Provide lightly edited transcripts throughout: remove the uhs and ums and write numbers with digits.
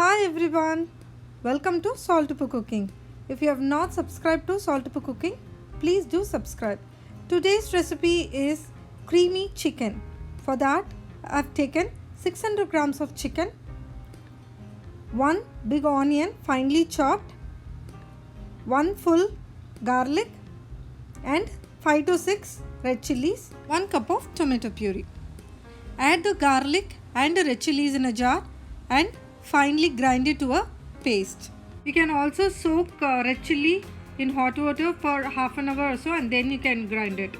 Hi everyone, welcome to Saltupoo Cooking. If you have not subscribed to Saltupoo Cooking, please do subscribe. Today's recipe is creamy chicken. For that, I've taken 600 grams of chicken, 1 big onion finely chopped, 1 full garlic and 5 to 6 red chilies, 1 cup of tomato puree. Add the garlic and the red chilies in a jar and finely grind it to a paste. You can also soak red chili in hot water for half an hour or so and then you can grind it.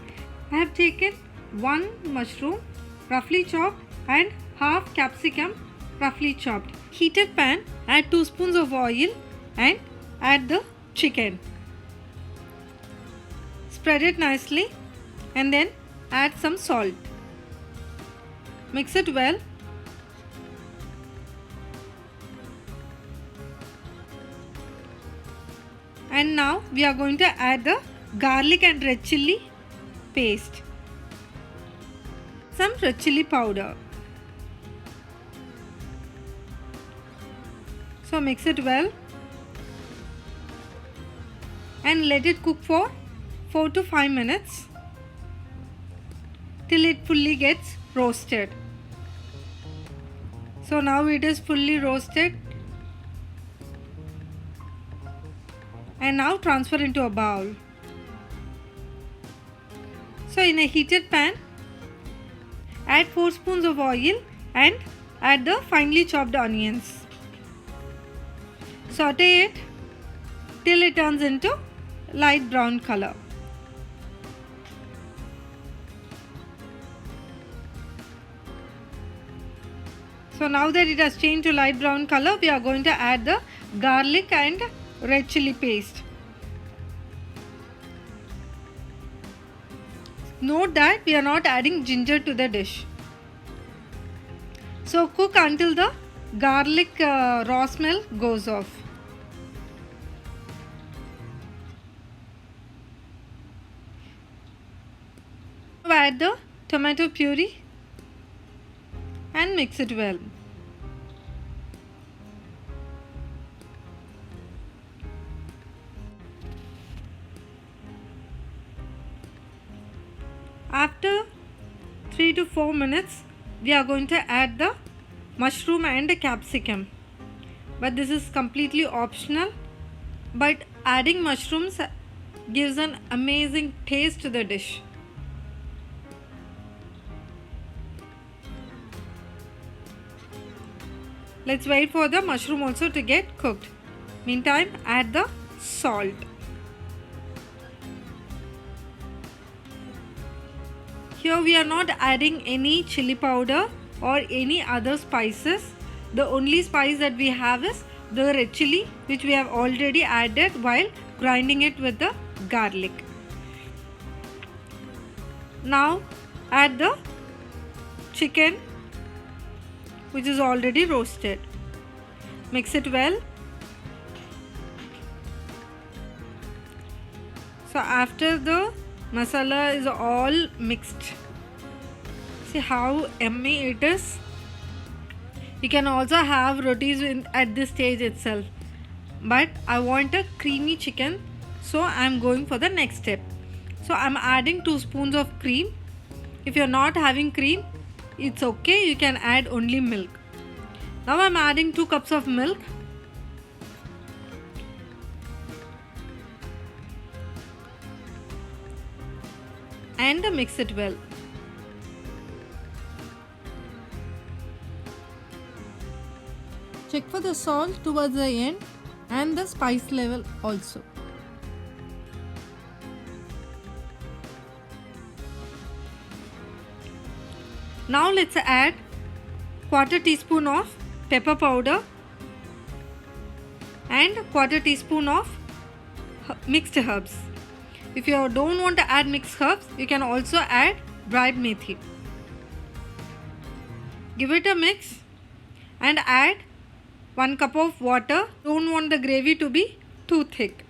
I have taken 1 mushroom roughly chopped and half capsicum roughly chopped. Heated pan, add 2 spoons of oil and add the chicken. Spread it nicely and then add some salt. Mix it well. And now we are going to add the garlic and red chili paste. Some red chili powder. So mix it well and let it cook for 4 to 5 minutes till it fully gets roasted. So now it is fully roasted. And now transfer into a bowl. So in a heated pan, add 4 spoons of oil and add the finely chopped onions. Saute it till it turns into light brown color. So now that it has changed to light brown color, we are going to add the garlic and red chili paste. Note that we are not adding ginger to the dish. So cook until the garlic raw smell goes off. Now add the tomato puree and mix it well. After 3 to 4 minutes, we are going to add the mushroom and the capsicum. But this is completely optional. But adding mushrooms gives an amazing taste to the dish. Let's wait for the mushroom also to get cooked. Meantime, add the salt. Here we are not adding any chili powder or any other spices. The only spice that we have is the red chili, which we have already added while grinding it with the garlic. Now add the chicken, which is already roasted. Mix it well. So after the masala is all mixed, see how yummy it is. You can also have rotis at this stage itself, but I want a creamy chicken, so I am going for the next step. So I am adding 2 spoons of cream. If you are not having cream, it's okay, you can add only milk. Now I am adding 2 cups of milk. And mix it well. Check for the salt towards the end and the spice level also. Now let's add 1/4 teaspoon of pepper powder and 1/4 teaspoon of mixed herbs. If you don't want to add mixed herbs, you can also add dried methi. Give it a mix and add 1 cup of water. Don't want the gravy to be too thick.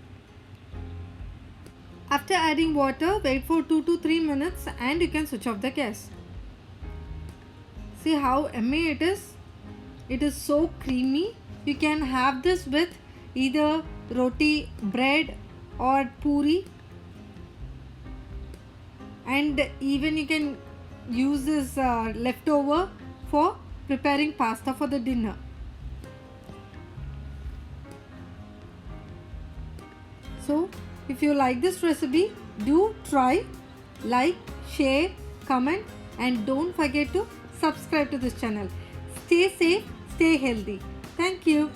After adding water, wait for 2 to 3 minutes and you can switch off the gas. See how yummy it is. It is so creamy. You can have this with either roti, bread or puri, and even you can use this leftover for preparing pasta for the dinner. So if you like this recipe, do try, like, share, comment, and don't forget to subscribe to this channel. Stay safe, stay healthy. Thank you.